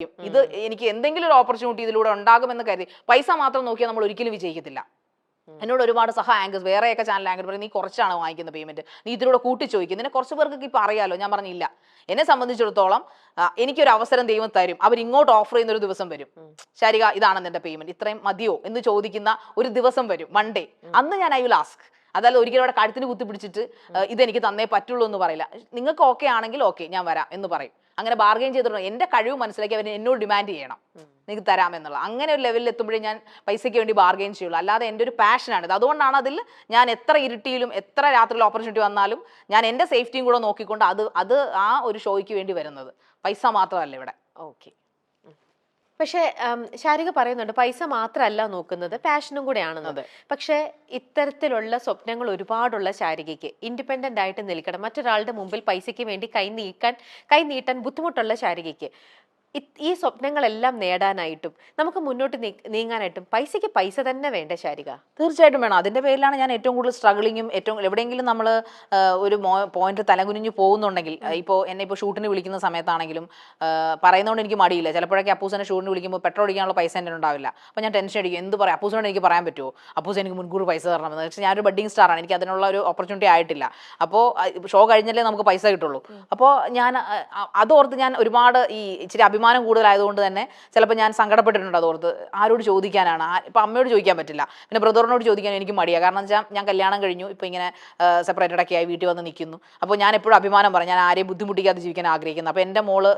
ഇത് എനിക്ക് എന്തെങ്കിലും ഒരു ഓപ്പർച്യൂണിറ്റി ഇതിലൂടെ ഉണ്ടാകുമെന്ന് കരുതി പൈസ മാത്രം നോക്കിയാൽ നമ്മൾ ഒരിക്കലും വിജയിക്കത്തില്ല. എന്നോട് ഒരുപാട് ആങ്കേഴ്സ് വേറെയൊക്കെ ചാനൽ ആങ്കർ പറയും നീ കുറച്ചാണ് വാങ്ങിക്കുന്ന പേയ്മെന്റ്, നീ ഇതിലൂടെ കൂട്ടി ചോദിക്കും. ഇതിനെ കുറച്ച് പേർക്ക് ഇപ്പം അറിയാലോ. ഞാൻ പറഞ്ഞില്ല, എന്നെ സംബന്ധിച്ചിടത്തോളം എനിക്കൊരു അവസരം ദൈവം തരും, അവർ ഇങ്ങോട്ട് ഓഫർ ചെയ്യുന്ന ഒരു ദിവസം വരും. ശാരിക ഇതാണ് നിന്റെ പേയ്മെന്റ്, ഇത്രയും മതിയോ എന്ന് ചോദിക്കുന്ന ഒരു ദിവസം വരും, മൺഡേ. അന്ന് ഞാൻ ഐ വിൽ ആസ്ക്. അതല്ല ഒരിക്കലും അവിടെ കഴുത്തിന് കുത്തിപ്പിടിച്ചിട്ട് ഇതെനിക്ക് തന്നേ പറ്റുള്ളൂ എന്ന് പറയില്ല. നിങ്ങൾക്ക് ഓക്കെ ആണെങ്കിൽ ഓക്കെ ഞാൻ വരാം എന്ന് പറയും. അങ്ങനെ ബാർഗെയിൻ ചെയ്തിട്ടുണ്ട്. എൻ്റെ കഴിവ് മനസ്സിലാക്കി അവർ എന്നോട് ഡിമാൻഡ് ചെയ്യണം, നിങ്ങൾക്ക് തരാമെന്നുള്ളത്. അങ്ങനെ ഒരു ലെവലിൽ എത്തുമ്പോഴേ ഞാൻ പൈസയ്ക്ക് വേണ്ടി ബാർഗെയിൻ ചെയ്യുള്ളൂ. അല്ലാതെ എൻ്റെ ഒരു പാഷനാണിത്. അതുകൊണ്ടാണ് അതിൽ ഞാൻ എത്ര ഇരുട്ടിയിലും എത്ര രാത്രിയിൽ ഓപ്പർച്യൂണിറ്റി വന്നാലും ഞാൻ എൻ്റെ സേഫ്റ്റിയും കൂടെ നോക്കിക്കൊണ്ട് അത് ആ ഒരു ഷോയ്ക്ക് വേണ്ടി വരുന്നത്. പൈസ മാത്രമല്ല ഇവിടെ. ഓക്കെ. പക്ഷേ ശാരിക പറയുന്നുണ്ട് പൈസ മാത്രമല്ല നോക്കുന്നത്, പാഷനും കൂടെയാണെന്നത്. പക്ഷേ ഇത്തരത്തിലുള്ള സ്വപ്നങ്ങൾ ഒരുപാടുള്ള ശാരികയ്ക്ക് ഇൻഡിപെൻഡന്റ് ആയിട്ട് നിൽക്കണം, മറ്റൊരാളുടെ മുമ്പിൽ പൈസയ്ക്ക് വേണ്ടി കൈ നീട്ടാൻ ബുദ്ധിമുട്ടുള്ള ശാരികയ്ക്ക് ഈ സ്വപ്നങ്ങളെല്ലാം നേടാനായിട്ടും നമുക്ക് മുന്നോട്ട് നീങ്ങാനായിട്ടും പൈസയ്ക്ക് പൈസ തന്നെ വേണ്ട ശാരിക? തീർച്ചയായിട്ടും വേണം. അതിൻ്റെ പേരിലാണ് ഞാൻ ഏറ്റവും കൂടുതൽ സ്ട്രഗിളിങ്ങും എവിടെയെങ്കിലും നമ്മൾ ഒരു പോയിന്റ് തലകുനിഞ്ഞു പോകുന്നുണ്ടെങ്കിൽ, എന്നെ ഇപ്പോൾ ഷൂട്ടിന് വിളിക്കുന്ന സമയത്താണെങ്കിലും പറയുന്നതുകൊണ്ട് എനിക്ക് മടിയില്ല. ചിലപ്പോഴൊക്കെ അപ്പൂസനെ ഷൂട്ടിന് വിളിക്കുമ്പോൾ പെട്രോൾ അടിക്കാനുള്ള പൈസ എൻ്റെ ഉണ്ടാവില്ല. അപ്പോൾ ഞാൻ ടെൻഷൻ അടിക്കും, എന്ത് പറയാം അപ്പൂസിനോട് എനിക്ക് പറയാൻ പറ്റുമോ, അപ്പൂസ് എനിക്ക് മുൻകൂർ പൈസ തരണമെന്ന്. പക്ഷേ ഞാനൊരു ബഡ്ഡിങ് സ്റ്റാറാണ്, എനിക്ക് അതിനുള്ള ഒരു ഓപ്പർച്യൂണിറ്റി ആയിട്ടില്ല. അപ്പോൾ ഷോ കഴിഞ്ഞല്ലേ നമുക്ക് പൈസ കിട്ടുള്ളൂ. അപ്പോൾ ഞാൻ അതോർത്ത് ഞാൻ ഒരുപാട് ഇച്ചിരി അഭിമാനം കൂടുതലായതുകൊണ്ട് തന്നെ ചിലപ്പോൾ ഞാൻ സങ്കടപ്പെട്ടിട്ടുണ്ട്. അതോർത്ത് ആരോട് ചോദിക്കാനാണ്, ഇപ്പം അമ്മയോട് ചോദിക്കാൻ പറ്റില്ല, പിന്നെ ബ്രദറിനോട് ചോദിക്കാൻ എനിക്ക് മടിയാണ്. കാരണം വെച്ചാൽ ഞാൻ കല്യാണം കഴിഞ്ഞു, ഇപ്പം ഇങ്ങനെ സെപ്പറേറ്റഡ് ഒക്കെ ആയി വീട്ടിൽ വന്ന് നിൽക്കുന്നു. അപ്പോൾ ഞാൻ എപ്പോഴും അഭിമാനം പറയും, ഞാൻ ആരെയും ബുദ്ധിമുട്ടിക്കാതെ ജീവിക്കാൻ ആഗ്രഹിക്കുന്നു. അപ്പോൾ എൻ്റെ മോള്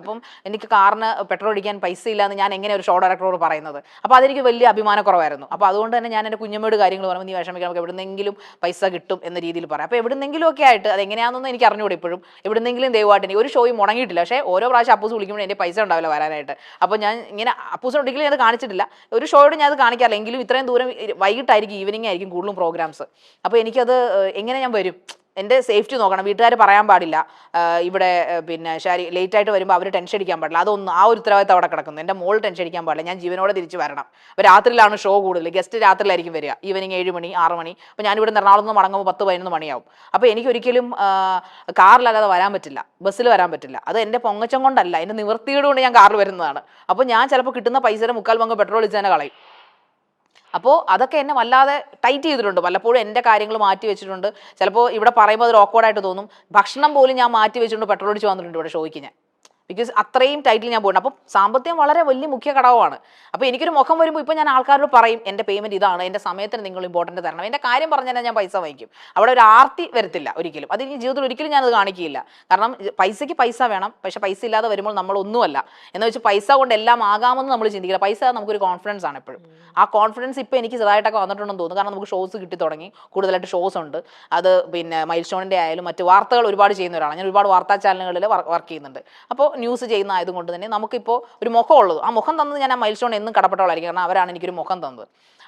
അപ്പം എനിക്ക് കാറിന് പെട്രോൾ അടിക്കാൻ പൈസ ഇല്ലാന്ന് ഞാൻ എങ്ങനെ ഒരു ഷോ ഡയറക്ടറോട് പറയുന്നത്? അപ്പോൾ അതെനിക്ക് വലിയ അഭിമാനക്കുറവായിരുന്നു. അപ്പോൾ അതുകൊണ്ട് തന്നെ ഞാൻ എൻ്റെ കുഞ്ഞമ്മയോട് കാര്യങ്ങൾ പറയുമ്പോൾ നീ വിഷമിക്കാൻ, നമുക്ക് എവിടുന്നെങ്കിലും പൈസ കിട്ടും എന്ന രീതിയിൽ പറയാം. അപ്പോൾ എവിടുന്നെങ്കിലും ഒക്കെ ആയിട്ട് അതെങ്ങനെയാണെന്നൊന്നും എനിക്ക് അറിഞ്ഞുകൂടെ. ഇപ്പോഴും എവിടുന്നെങ്കിലും ദൈവമായിട്ട് എനിക്ക് ഒരു ഷോയും മുടങ്ങിയിട്ടില്ല. പക്ഷേ ഓരോ പ്രാവശ്യം അപ്പൂസ് വിളിക്കുമ്പോൾ എൻ്റെ പൈസ ഉണ്ടാവില്ല വരാനായിട്ട്. അപ്പോൾ ഞാൻ ഇങ്ങനെ അപ്പൂസിന് ഒരിക്കലും ഞാൻ അത് കാണിച്ചിട്ടില്ല, ഒരു ഷോയോട് ഞാൻ അത് കാണിക്കാറില്ല. എങ്കിലും ഇത്രയും ദൂരം വൈകിട്ടായിരിക്കും, ഈവനിങ് ആയിരിക്കും കൂടുതലും പ്രോഗ്രാംസ്. അപ്പോൾ എനിക്കത് എങ്ങനെ ഞാൻ വരും, എൻ്റെ സേഫ്റ്റി നോക്കണം. വീട്ടുകാർ പറയാൻ പാടില്ല ഇവിടെ പിന്നെ ലേറ്റായിട്ട് വരുമ്പോൾ അവർ ടെൻഷൻ അടിക്കാൻ പാടില്ല. അതൊന്നും ആ ഒരു ഉത്തരവാദിത്തം അവിടെ കിടക്കുന്നു. എൻ്റെ മോൾ ടെൻഷൻ അടിക്കാൻ പാടില്ല, ഞാൻ ജീവനോടെ തിരിച്ച് വരണം. അപ്പോൾ രാത്രിയിലാണ് ഷോ കൂടുതൽ, ഗസ്റ്റ് രാത്രിയിലായിരിക്കും വരിക, ഈവനിങ് 7 മണി 6 മണി. അപ്പോൾ ഞാനിവിടെ എറണാകുളത്ത് നിന്ന് മടങ്ങുമ്പോൾ 10-11 മണിയാവും. അപ്പോൾ എനിക്കൊരിക്കലും കാറിലല്ലാതെ വരാൻ പറ്റില്ല, ബസ്സിൽ വരാൻ പറ്റില്ല. അത് എൻ്റെ പൊങ്ങച്ചം കൊണ്ടല്ല, എൻ്റെ നിവൃത്തിയോട് കൊണ്ട് ഞാൻ കാറിൽ വരുന്നതാണ്. അപ്പോൾ ഞാൻ ചിലപ്പോൾ കിട്ടുന്ന പൈസയുടെ 3/4 പങ്ക് പെട്രോൾ ഒഴിച്ച് തന്നെ കളയും. അപ്പോൾ അതൊക്കെ എന്നെ വല്ലാതെ ടൈറ്റ് ചെയ്തിട്ടുണ്ട്. പലപ്പോഴും എൻ്റെ കാര്യങ്ങൾ മാറ്റി വെച്ചിട്ടുണ്ട്. ചിലപ്പോൾ ഇവിടെ പറയുമ്പോൾ അത് ഓക്വേർഡായിട്ട് തോന്നും. ഭക്ഷണം പോലും ഞാൻ മാറ്റി വെച്ചിട്ടുണ്ട് പെട്രോൾ അടിച്ച് വന്നിട്ടുണ്ട് ഇവിടെ ഷോയ്ക്ക് ഞാൻ. ബിക്കോസ് അത്രയും ടൈറ്റിൽ ഞാൻ പോയിട്ടുണ്ട്. അപ്പോൾ സാമ്പത്തികം വളരെ വലിയ മുഖ്യ ഘടകമാണ്. അപ്പോൾ എനിക്കൊരു മുഖം വരുമ്പോൾ ഇപ്പോൾ ഞാൻ ആൾക്കാരോട് പറയും എൻ്റെ പേയ്മെൻറ്റ് ഇതാണ്, എൻ്റെ സമയത്തിന് നിങ്ങൾ ഇമ്പോർട്ടൻറ്റ് തരണം, എൻ്റെ കാര്യം പറഞ്ഞാൽ ഞാൻ പൈസ വാങ്ങിക്കും. അവിടെ ഒരു ആർത്തി വരത്തില്ല ഒരിക്കലും. അത് എനിക്ക് ജീവിതത്തിൽ ഒരിക്കലും ഞാനത് കാണിക്കില്ല. കാരണം പൈസയ്ക്ക് പൈസ വേണം, പക്ഷേ പൈസ ഇല്ലാതെ വരുമ്പോൾ നമ്മളൊന്നുമല്ല എന്ന് വെച്ച് പൈസ കൊണ്ട് എല്ലാം ആകാമെന്ന് നമ്മൾ ചിന്തിക്കില്ല. പൈസ നമുക്കൊരു കോൺഫിഡൻസ് ആണ് എപ്പോഴും. ആ കോൺഫിഡൻസ് ഇപ്പോൾ എനിക്ക് ചെറുതായിട്ടൊക്കെ വന്നിട്ടുണ്ടെന്ന് തോന്നുന്നു. കാരണം നമുക്ക് ഷോസ് കിട്ടി തുടങ്ങി, കൂടുതലായിട്ട് ഷോസ് ഉണ്ട്. അത് പിന്നെ മൈൽ സ്റ്റോണിൻ്റെ ആയാലും മറ്റ് വാർത്തകൾ ഒരുപാട് ചെയ്യുന്ന ഒരാളാണ് ഞാൻ. ഒരുപാട് വാർത്താ ചാനലുകളിൽ വർക്ക് ചെയ്യുന്നുണ്ട്. അപ്പോൾ ന്യൂസ് ചെയ്യുന്ന ആയതുകൊണ്ട് തന്നെ നമുക്കിപ്പോൾ ഒരു മുഖം ഉള്ളത്, ആ മുഖം തന്നത് ഞാൻ ആ മൈൽ സ്റ്റോൺ എന്നും കടപ്പെട്ടവളായിരിക്കും. കാരണം അവരാണ് എനിക്കൊരു മുഖം തന്നത്.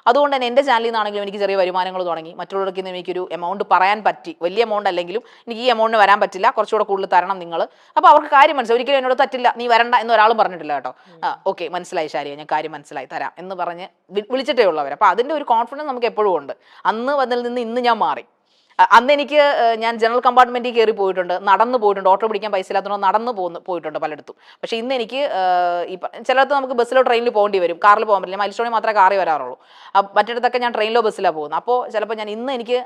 അതുകൊണ്ട് തന്നെ എൻ്റെ ചാനലിൽ നിന്നാണെങ്കിലും എനിക്ക് ചെറിയ വരുമാനങ്ങൾ തുടങ്ങി. മറ്റുള്ളവർക്ക് എനിക്കൊരു എമൗണ്ട് പറയാൻ പറ്റി. വലിയ എമൗണ്ട് അല്ലെങ്കിലും എനിക്ക് ഈ എമൗണ്ടിന് വരാൻ പറ്റില്ല, കുറച്ചുകൂടെ കൂടുതൽ തരണം നിങ്ങൾ. അപ്പോൾ അവർക്ക് കാര്യം മനസ്സിലായി. ഒരിക്കലും എന്നോട് തറ്റില്ല, നീ വരണ്ട എന്ന് ഒരാളും പറഞ്ഞിട്ടില്ല കേട്ടോ. ഓക്കെ മനസ്സിലായി ശാരിക, ഞാൻ കാര്യം മനസ്സിലായി തരാം എന്ന് പറഞ്ഞ് വിളിച്ചിട്ടേ ഉള്ളവർ. അപ്പോൾ അതിൻ്റെ ഒരു കോൺഫിഡൻസ് നമുക്ക് എപ്പോഴും ഉണ്ട്. അന്ന് വന്നതിൽ നിന്ന് ഇന്ന് ഞാൻ മാറി. അന്ന് എനിക്ക് ഞാൻ ജനറൽ കമ്പാർട്ട്മെൻറ്റിൽ കയറി പോയിട്ടുണ്ട്, നടന്ന് പോയിട്ടുണ്ട്. ഓട്ടോ പിടിക്കാൻ പൈസ ഇല്ലാത്തതുകൊണ്ട് നടന്ന് പോയിട്ടുണ്ട് പലയിടത്തും. പക്ഷേ ഇന്ന് എനിക്ക് ചിലയിടത്ത് നമുക്ക് ബസ്സിലോ ട്രെയിനിൽ പോകേണ്ടി വരും, കാറിൽ പോകാൻ പറ്റില്ല. മൈൽ സ്റ്റോണിൽ മാത്രമേ കാറിൽ വരാറുള്ളൂ. മറ്റിടത്തൊക്കെ ഞാൻ ട്രെയിനിലോ ബസ്സിലാണ് പോകുന്നത്. അപ്പോൾ ചിലപ്പോൾ ഞാൻ ഇന്ന് എനിക്ക്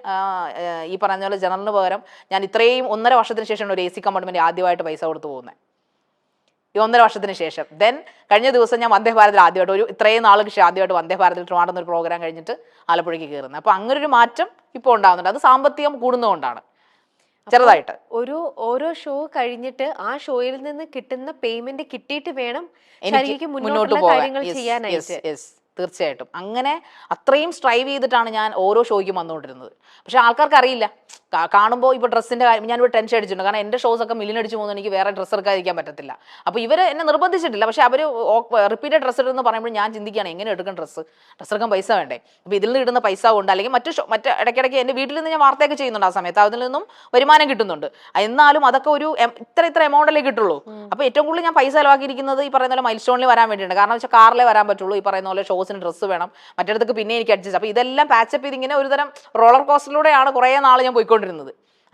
ഈ പറഞ്ഞ പോലെ ജനറലിന് പകരം ഞാൻ ഇത്രയും 1.5 വർഷത്തിന് ശേഷമാണ് ഒരു AC കമ്പാർട്ട്മെൻറ്റ് ആദ്യമായിട്ട് പൈസ കൊടുത്ത് പോകുന്നത്. ഈ 1.5 വർഷത്തിന് ശേഷം. ദെൻ കഴിഞ്ഞ ദിവസം ഞാൻ വന്ദേ ഭാരതിൽ ആദ്യമായിട്ട് ഇത്രയും നാൾക്ക് ശേഷം ആദ്യമായിട്ട് വന്ദേ ഭാരതിൽ ട്രിവാൻഡ്രം ഒരു പ്രോഗ്രാം കഴിഞ്ഞിട്ട് ആലപ്പുഴയ്ക്ക് കയറുന്നത്. അപ്പോൾ അങ്ങനൊരു മാറ്റം ഇപ്പോൾ ഉണ്ടാകുന്നുണ്ട്. അത് സാമ്പത്തികം കൂടുന്നതുകൊണ്ടാണ് ചെറുതായിട്ട്. ഓരോ ഷോ കഴിഞ്ഞിട്ട് ആ ഷോയിൽ നിന്ന് കിട്ടുന്ന പേയ്മെന്റ് കിട്ടിയിട്ട് വേണം എനിക്ക് മുന്നോട്ട് കാര്യങ്ങൾ ചെയ്യാനായിട്ട്. തീർച്ചയായിട്ടും അങ്ങനെ അത്രയും സ്ട്രൈവ് ചെയ്തിട്ടാണ് ഞാൻ ഓരോ ഷോയ്ക്കും വന്നുകൊണ്ടിരുന്നത്. പക്ഷെ ആൾക്കാർക്ക് അറിയില്ല. കാണുമ്പോൾ ഇപ്പോൾ ഡ്രസ്സിൻ്റെ കാര്യം ഞാനിവിടെ ടെൻഷൻ അടിച്ചിട്ടുണ്ട്. കാരണം എൻ്റെ ഷോസൊക്കെ മില്ലിനടിച്ച് പോകുന്നത് എനിക്ക് വേറെ ഡ്രസ്സ് എടുക്കാതിരിക്കാൻ പറ്റത്തില്ല. അപ്പോൾ ഇവർ എന്നെ നിർബന്ധിച്ചിട്ടില്ല. പക്ഷേ അവർ റിപ്പീറ്റഡ് ഡ്രസ്സ് ഇടുന്ന പറയുമ്പോൾ ഞാൻ ചിന്തിക്കുകയാണ് എങ്ങനെ എടുക്കണം ഡ്രസ്സ് എടുക്കാൻ പൈസ വേണ്ടേ. അപ്പോൾ ഇതിൽ നിന്ന് ഇടുന്ന പൈസ കൊണ്ട് അല്ലെങ്കിൽ മറ്റ് ഇടയ്ക്കിടയ്ക്ക് എൻ്റെ വീട്ടിൽ നിന്ന് ഞാൻ വാർത്തയൊക്കെ ചെയ്യുന്നുണ്ട്. ആ സമയത്ത് അതിൽ നിന്നും വരുമാനം കിട്ടുന്നുണ്ട്. എന്നാലും അതൊക്കെ ഒരു ഇത്ര എമൗണ്ടിലേ കിട്ടുള്ളൂ. അപ്പോൾ ഏറ്റവും കൂടുതൽ ഞാൻ പൈസ ചിലവാക്കിയിരിക്കുന്നത് ഈ പറയുന്ന പോലെ മൈൽ സ്റ്റോണിൽ വരാൻ വേണ്ടിയിട്ടുണ്ട്. കാരണം വെച്ചാൽ കാറിലേ വരാൻ പറ്റുള്ളൂ. ഈ പറയുന്ന പോലെ ഷോസിന് ഡ്രസ്സ് വേണം, മറ്റിടത്തേക്ക് പിന്നെ എനിക്ക് അഡ്ജസ്റ്റ്. അപ്പോൾ ഇതെല്ലാം പാച്ചപ്പ് ചെയ്ത് ഇങ്ങനെ ഒരുതരം റോളർ കോസ്റ്ററിലൂടെയാണ് കുറേ നാൾ ഞാൻ പോയിക്കൊണ്ടിരുന്നത്.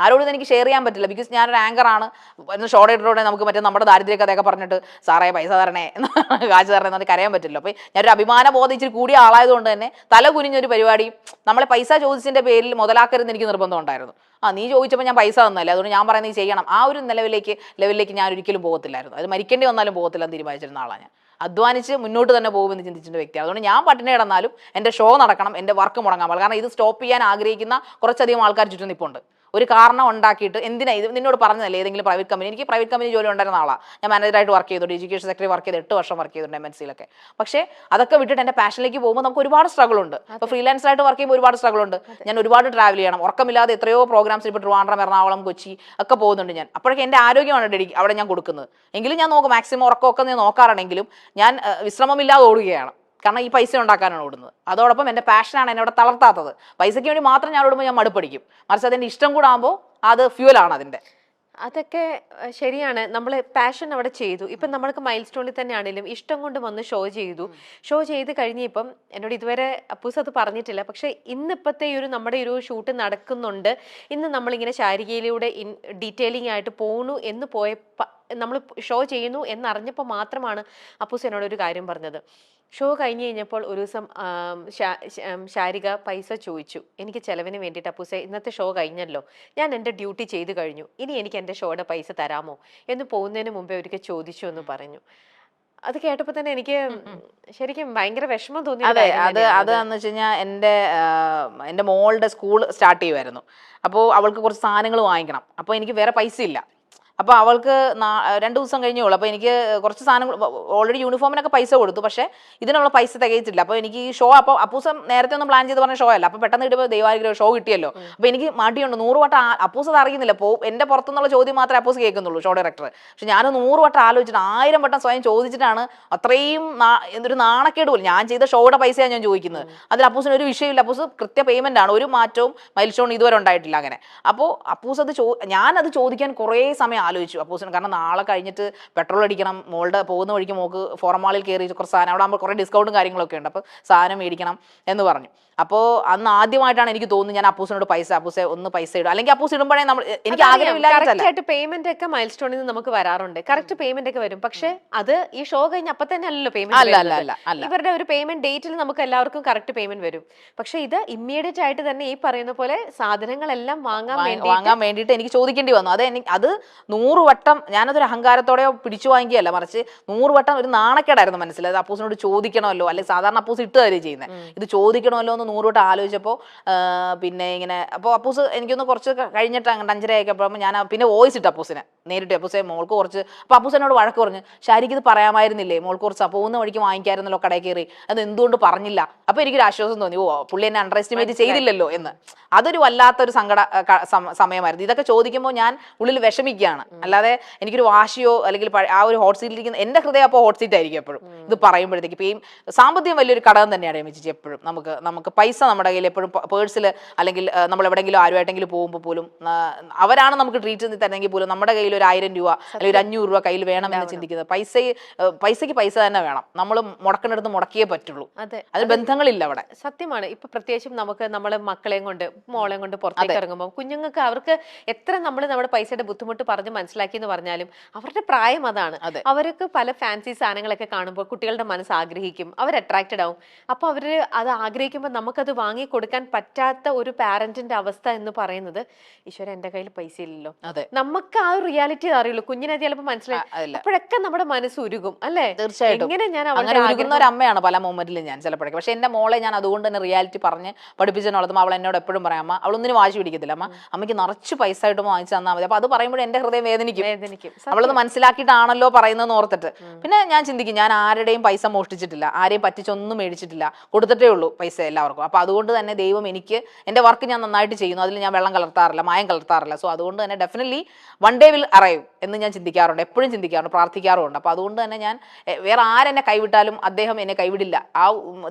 ആരോടും എനിക്ക് ഷെയർ ചെയ്യാൻ പറ്റില്ല. ബിക്കോസ് ഞാനൊരു ആങ്കറാണ്. ഷോ ഡേറ്ററോടെ നമുക്ക് മറ്റേ നമ്മുടെ ദാരിദ്ര്യ കഥയൊക്കെ പറഞ്ഞിട്ട് സാറേ പൈസ തരണേ കാശ് തരണേ എന്നൊക്കെ കരയാൻ പറ്റില്ല. അപ്പോൾ ഞാനൊരു അഭിമാന ബോധം ഇച്ചിരി കൂടിയ ആളായതുകൊണ്ട് തന്നെ തല കുനിഞ്ഞൊരു പരിപാടി നമ്മളെ പൈസ ചോദിച്ചതിൻ്റെ പേരിൽ മുതലാക്കരുതെന്ന് എനിക്ക് നിർബന്ധം ഉണ്ടായിരുന്നു. നീ ചോദിച്ചപ്പോൾ ഞാൻ പൈസ തന്നല്ലേ, അതുകൊണ്ട് ഞാൻ പറയുന്നത് നീ ചെയ്യണം. ആ ഒരു ലെവലിലേക്ക് ഞാൻ ഒരിക്കലും പോകത്തില്ലായിരുന്നു. അത് മരിക്കേണ്ടി വന്നാലും പോകത്തില്ലെന്ന് തീരുമാനിച്ചിരുന്ന ആളാണ് ഞാൻ. അധ്വാനിച്ച് മുന്നോട്ട് തന്നെ പോകുമെന്ന് ചിന്തിച്ചിട്ട് വ്യക്തിയാണ്. അതുകൊണ്ട് ഞാൻ പട്ടിണി കിടന്നാലും എൻ്റെ ഷോ നടക്കണം, എൻ്റെ വർക്ക് മുടങ്ങാൻ പാടില്ല. കാരണം ഇത് സ്റ്റോപ്പ് ചെയ്യാൻ ആഗ്രഹിക്കുന്ന കുറച്ചധികം ആൾക്കാർ ചുറ്റും നിൽപ്പുണ്ട്. ഒരു കാരണം ഉണ്ടാക്കിയിട്ട് എന്തിനാ ഇത് നിന്നോട് പറഞ്ഞതല്ലേ ഏതെങ്കിലും പ്രൈവറ്റ് കമ്പനി. എനിക്ക് പ്രൈവറ്റ് കമ്പനി ജോലി ഉണ്ടായിരുന്ന ആളാണ്. ഞാൻ മാനേജറായിട്ട് വർക്ക് ചെയ്തിട്ടുണ്ട്, എഡ്യൂക്കേഷൻ സെക്രട്ടറി വർക്ക് ചെയ്ത് 8 വർഷം വർക്ക് ചെയ്തിട്ടുണ്ട് MNC-യിലൊക്കെ. പക്ഷേ അതൊക്കെ വിട്ടിട്ട് എൻ്റെ പാഷനിലേക്ക് പോകുമ്പോൾ നമുക്ക് ഒരുപാട് സ്ട്രഗിൾ ഉണ്ട്. ഇപ്പോൾ ഫ്രീലാൻസറായിട്ട് വർക്ക് ചെയ്യുമ്പോൾ ഒരുപാട് സ്ട്രഗിൾ ഉണ്ട്. ഞാൻ ഒരുപാട് ട്രാവൽ ചെയ്യണം, ഉറക്കമില്ലാതെ എത്രയോ പ്രോഗ്രാംസ് ഇപ്പോൾ ട്രിവാൻഡ്രം, എറണാകുളം, കൊച്ചി ഒക്കെ പോകുന്നുണ്ട് ഞാൻ. അപ്പോഴൊക്കെ എൻ്റെ ആരോഗ്യമാണ് അവിടെ ഞാൻ കൊടുക്കുന്നത്. എങ്കിലും ഞാൻ നോക്കും, മാക്സിമം ഉറക്കമൊക്കെ ഞാൻ നോക്കാറുണ്ടെങ്കിലും ഞാൻ വിശ്രമമില്ലാതെ ഓടുകയാണ്. കാരണം ഈ പൈസ ഉണ്ടാക്കാനാണ് ഓടുന്നത്. അതോടൊപ്പം എൻ്റെ പാഷനാണ് എന്നെ അവിടെ തളർത്താത്തത്. പൈസയ്ക്ക് വേണ്ടി മാത്രം ഞാൻ ഓടുമ്പോൾ ഞാൻ മടുപ്പടിക്കും. മറിച്ച് അതെൻ്റെ ഇഷ്ടം കൂടെ ആകുമ്പോൾ അത് ഫ്യൂവലാണ് അതിൻ്റെ. അതൊക്കെ ശരിയാണ്. നമ്മൾ പാഷൻ അവിടെ ചെയ്തു. ഇപ്പം നമ്മൾക്ക് മൈൽ സ്റ്റോണിൽ തന്നെ ആണെങ്കിലും ഇഷ്ടം കൊണ്ട് വന്ന് ഷോ ചെയ്തു. ഷോ ചെയ്ത് കഴിഞ്ഞ് ഇപ്പം എന്നോട് ഇതുവരെ അപ്പൂസ് അത് പറഞ്ഞിട്ടില്ല. പക്ഷെ ഇന്നിപ്പോഴത്തെ നമ്മുടെ ഒരു ഷൂട്ട് നടക്കുന്നുണ്ട്, ഇന്ന് നമ്മളിങ്ങനെ ശാരികയിലൂടെ ഡീറ്റെയിലിംഗ് ആയിട്ട് പോണു എന്ന് നമ്മൾ ഷോ ചെയ്യുന്നു എന്നറിഞ്ഞപ്പോൾ മാത്രമാണ് അപ്പൂസ് എന്നോട് ഒരു കാര്യം പറഞ്ഞത്. ഷോ കഴിഞ്ഞ് കഴിഞ്ഞപ്പോൾ ഒരു ദിവസം ശാരിക പൈസ ചോദിച്ചു എനിക്ക് ചെലവിന് വേണ്ടിയിട്ട്. അപ്പൂസെ ഇന്നത്തെ ഷോ കഴിഞ്ഞല്ലോ, ഞാൻ എൻ്റെ ഡ്യൂട്ടി ചെയ്ത് കഴിഞ്ഞു, ഇനി എനിക്ക് എൻ്റെ ഷോയുടെ പൈസ തരാമോ എന്ന് പോകുന്നതിന് മുമ്പേ ഒരിക്കൽ ചോദിച്ചു എന്ന് പറഞ്ഞു. അത് കേട്ടപ്പോൾ തന്നെ എനിക്ക് ശരിക്കും ഭയങ്കര വിഷമം തോന്നി. അതെന്ന് വെച്ച് കഴിഞ്ഞാൽ എൻ്റെ മോളുടെ സ്കൂൾ സ്റ്റാർട്ട് ചെയ്യുമായിരുന്നു. അപ്പോൾ അവൾക്ക് കുറച്ച് സാധനങ്ങൾ വാങ്ങിക്കണം. അപ്പോൾ എനിക്ക് വേറെ പൈസ ഇല്ല. അപ്പോൾ അവൾക്ക് 2 ദിവസം കഴിഞ്ഞേ ഉള്ളൂ. അപ്പോൾ എനിക്ക് കുറച്ച് സാധനങ്ങൾ ഓൾറെഡി യൂണിഫോമിനൊക്കെ പൈസ കൊടുത്തു, പക്ഷേ ഇതിനുള്ള പൈസ തികയിച്ചില്ല. അപ്പോൾ എനിക്ക് ഈ ഷോ അപ്പോൾ അപ്പൂസം നേരത്തെ ഒന്നും പ്ലാൻ ചെയ്ത് പറഞ്ഞ ഷോ അല്ല. അപ്പോൾ പെട്ടെന്ന് കിട്ടുമ്പോൾ ദൈവാനുഗ്രഹം ഷോ കിട്ടിയല്ലോ. അപ്പോൾ എനിക്ക് മടിയുണ്ട്. 100 വട്ടം അപ്പൂസ് അത് അറിയുന്നില്ല. എൻ്റെ പുറത്തുനിന്നുള്ള ചോദ്യം മാത്രമേ അപ്പൂസ് കേൾക്കുന്നുള്ളൂ, ഷോ ഡയറക്ടർ. പക്ഷെ ഞാൻ 100 വട്ടം ആലോചിച്ചിട്ട് 1000 വട്ടം സ്വയം ചോദിച്ചിട്ടാണ് അത്രയും എന്തൊരു നാണക്കേട് പോലും. ഞാൻ ചെയ്ത ഷോയുടെ പൈസയാണ് ഞാൻ ചോദിക്കുന്നത്. അതിൽ അപ്പൂസിന് ഒരു വിഷയമില്ല. അപ്പൂസ് കൃത്യ പേയ്മെൻ്റ് ആണ്, ഒരു മാറ്റവും മൈൽ സ്റ്റോൺ ഇതുവരെ ഉണ്ടായിട്ടില്ല. അങ്ങനെ അപ്പോൾ അപ്പൂസ് അത് ഞാനത് ചോദിക്കാൻ കുറേ സമയം ആലോചിച്ചു അപ്പൂസിന്. കാരണം നാളെ കഴിഞ്ഞിട്ട് പെട്രോൾ അടിക്കണം, മോളുടെ പോകുന്ന വഴിക്ക് മോൾക്ക് ഫോറം മാളിൽ കയറി കുറച്ച് സാധനം, അവിടെ ആകുമ്പോൾ കുറേ ഡിസ്കൗണ്ടും കാര്യങ്ങളൊക്കെ ഉണ്ട്, അപ്പോൾ സാധനം മേടിക്കണം എന്ന് പറഞ്ഞു. അപ്പോൾ അന്ന് ആദ്യമായിട്ടാണ് എനിക്ക് തോന്നുന്നു ഞാൻ അപ്പൂസിനോട് അപ്പൂസെ ഒന്ന് പൈസ ഇടും, അല്ലെങ്കിൽ അപ്പൂസ് ഇടുമ്പോഴേ എനിക്ക് ആഗ്രഹമില്ലായിട്ട് പേയ്മെന്റ് ഒക്കെ മൈൽ സ്റ്റോണിൽ നിന്ന് നമുക്ക് വരാറുണ്ട്. കറക്റ്റ് പേയ്മെന്റ് ഒക്കെ വരും. പക്ഷെ അത് ഈ ഷോ കഴിഞ്ഞ അപ്പൊ തന്നെ അല്ലല്ലോ പേയ്മെന്റ്. ഇവരുടെ ഒരു പേയ്മെന്റ് ഡേറ്റിൽ നമുക്ക് എല്ലാവർക്കും കറക്റ്റ് പേയ്മെന്റ് വരും. പക്ഷെ ഇത് ഇമ്മീഡിയറ്റ് ആയിട്ട് തന്നെ ഈ പറയുന്ന പോലെ സാധനങ്ങളെല്ലാം വാങ്ങാൻ വേണ്ടിയിട്ട് എനിക്ക് ചോദിക്കേണ്ടി വന്നു. അത് 100 വട്ടം ഞാനതൊരു അഹങ്കാരത്തോടെയോ പിടിച്ചു വാങ്ങിയല്ല, മറിച്ച് 100 വട്ടം ഒരു നാണക്കേടായിരുന്നു മനസ്സിൽ. അത് അപ്പൂസിനോട് ചോദിക്കണമല്ലോ, അല്ലെങ്കിൽ സാധാരണ അപ്പൂസ് ഇട്ട് തരുകയും ചെയ്യുന്നത്, ഇത് ചോദിക്കണമല്ലോ എന്ന് 100 വട്ടം ആലോചിച്ചപ്പോൾ പിന്നെ ഇങ്ങനെ. അപ്പോൾ അപ്പൂസ് എനിക്കൊന്ന് കുറച്ച് കഴിഞ്ഞിട്ട് 5:30 ആയപ്പോൾ ഞാൻ പിന്നെ വോയിസ് ഇട്ട് അപ്പൂസിനെ നേരിട്ട്, അപ്പൂസെ മോൾക്ക് കുറച്ച്. അപ്പോൾ അപ്പൂസ് എന്നോട് വഴക്ക് പറഞ്ഞു, ശാരിക്ക് ഇത് പറയാമായിരുന്നില്ലേ, മോൾക്ക് കുറച്ച് പോകുന്ന വഴിക്ക് വാങ്ങിക്കായിരുന്നല്ലോ കടയിൽ കയറി, അത് എന്തുകൊണ്ട് പറഞ്ഞില്ല. അപ്പോൾ എനിക്കൊരു ആശ്വാസം തോന്നി, പുള്ളി എന്നെ അണ്ടർ എസ്റ്റിമേറ്റ് ചെയ്തില്ലല്ലോ എന്ന്. അതൊരു വല്ലാത്തൊരു സമയമായിരുന്നു. ഇതൊക്കെ ചോദിക്കുമ്പോൾ ഞാൻ ഉള്ളിൽ വിഷമിക്കുകയാണ്, അല്ലാതെ എനിക്കൊരു വാശിയോ അല്ലെങ്കിൽ ആ ഒരു ഹോട്ട് സീറ്റിലിരിക്കുന്ന എൻ്റെ ഹൃദയം അപ്പോൾ ഹോട്ട് സീറ്റ് ആയിരിക്കും എപ്പോഴും ഇത് പറയുമ്പോഴത്തേക്ക്. ഇപ്പം സാമ്പത്തികം വലിയൊരു ഘടകം തന്നെയാണ് എമിച്ചി. എപ്പോഴും നമുക്ക് പൈസ നമ്മുടെ കയ്യിൽ എപ്പോഴും പേഴ്സിൽ, അല്ലെങ്കിൽ നമ്മൾ എവിടെയെങ്കിലും ആരുമായിട്ടെങ്കിലും പോകുമ്പോൾ പോലും അവരാണ് നമുക്ക് ട്രീറ്റ് തരുന്നെങ്കിൽ പോലും നമ്മുടെ കയ്യിൽ ഒരു 1000 രൂപ അല്ലെങ്കിൽ ഒരു 500 രൂപ കയ്യിൽ വേണമെന്ന് ചിന്തിക്കുന്നത്. പൈസയ്ക്ക് പൈസ തന്നെ വേണം, നമ്മൾ മുടക്കുന്നിടത്ത് മുടക്കിയേ പറ്റുള്ളൂ. അത് ബന്ധങ്ങളില്ല അവിടെ. സത്യമാണ്. ഇപ്പൊ പ്രത്യേകിച്ചും നമുക്ക് നമ്മളെ മക്കളെയും കൊണ്ട് മോളെയും കൊണ്ട് പുറത്തേക്ക് ഇറങ്ങുമ്പോൾ കുഞ്ഞുങ്ങൾക്ക് അവർക്ക് എത്ര നമ്മൾ നമ്മുടെ പൈസയുടെ ബുദ്ധിമുട്ട് പറഞ്ഞ് മനസ്സിലാക്കി എന്ന് പറഞ്ഞാലും അവരുടെ പ്രായം അതാണ്. അവർക്ക് പല ഫാൻസി സാധനങ്ങളൊക്കെ കാണുമ്പോൾ കുട്ടികളുടെ മനസ്സ് ആഗ്രഹിക്കും, അവർ അട്രാക്റ്റഡ് ആവും. അപ്പൊ അവര് അത് ആഗ്രഹിക്കുമ്പോൾ നമുക്കത് വാങ്ങി കൊടുക്കാൻ പറ്റാത്ത ഒരു പാരന്റിന്റെ അവസ്ഥ എന്ന് പറയുന്നത്, ഈശ്വര എന്റെ കയ്യിൽ പൈസ ഇല്ലല്ലോ. നമുക്ക് ആ ഒരു റിയാലിറ്റി അറിയുള്ളൂ. കുഞ്ഞിനെ ചിലപ്പോൾ മനസ്സിലായി, അപ്പോഴൊക്കെ നമ്മുടെ മനസ്സ് ഉരുകും അല്ലേ? തീർച്ചയായിട്ടും. എങ്ങനെ ഞാൻ അങ്ങനെ ഉരുകുന്ന ഒരു അമ്മയാണ് പല മൊമെന്റിലും ഞാൻ ചിലപ്പോഴൊക്കെ. പക്ഷെ എന്റെ മോളെ ഞാൻ അതുകൊണ്ട് തന്നെ റിയാലിറ്റി പറഞ്ഞ് പഠിപ്പിച്ചെന്നുള്ളതും അവൾ എന്നോട് എപ്പോഴും പറയാം, അമ്മ അവളൊന്നിനും വാശി പിടിക്കത്തില്ല, അമ്മയ്ക്ക് നിറച്ച് പൈസ ആയിട്ട് വാങ്ങിച്ചു തന്നാൽ മതി. അപ്പൊ അത് പറയുമ്പോൾ എന്റെ ഹൃദയം വേദനിക്കും. അവളൊന്ന് മനസ്സിലാക്കിയിട്ടാണല്ലോ പറയുന്നതെന്ന് ഓർത്തിട്ട്. പിന്നെ ഞാൻ ചിന്തിക്കും, ഞാൻ ആരുടെയും പൈസ മോഷ്ടിച്ചിട്ടില്ല, ആരെയും പറ്റിച്ചൊന്നും മേടിച്ചിട്ടില്ല, കൊടുത്തിട്ടേ ഉള്ളൂ പൈസ എല്ലാവർക്കും. അപ്പൊ അതുകൊണ്ട് തന്നെ ദൈവം എനിക്ക് എന്റെ വർക്ക് ഞാൻ നന്നായിട്ട് ചെയ്യുന്നു, അതിൽ ഞാൻ വെള്ളം കലർത്താറില്ല, മായം കലർത്താറില്ല. സോ അതുകൊണ്ട് തന്നെ definitely one day will arrive എന്ന് ഞാൻ ചിന്തിക്കാറുണ്ട്, എപ്പോഴും ചിന്തിക്കാറുണ്ട്, പ്രാർത്ഥിക്കാറുണ്ട്. അപ്പൊ അതുകൊണ്ട് തന്നെ ഞാൻ വേറെ ആരെന്നെ കൈവിട്ടാലും അദ്ദേഹം എന്നെ കൈവിടില്ല. ആ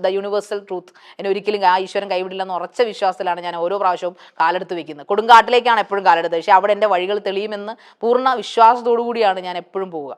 ദ യൂണിവേഴ്സൽ ട്രൂത്ത് എന്നെ ഒരിക്കലും ആ ഈശ്വരൻ കൈവിടില്ല എന്ന് ഉറച്ച വിശ്വാസത്തിലാണ് ഞാൻ ഓരോ പ്രാവശ്യവും കാലെടുത്ത് വെക്കുന്നത്. കൊടുങ്കാട്ടിലേക്കാണ് എപ്പോഴും കാലെടുത്തത്, പക്ഷെ അവിടെ എൻ്റെ വഴികൾ തെളിയുമെന്ന് പൂർണ്ണ വിശ്വാസത്തോടു കൂടിയാണ് ഞാൻ എപ്പോഴും പോവുക.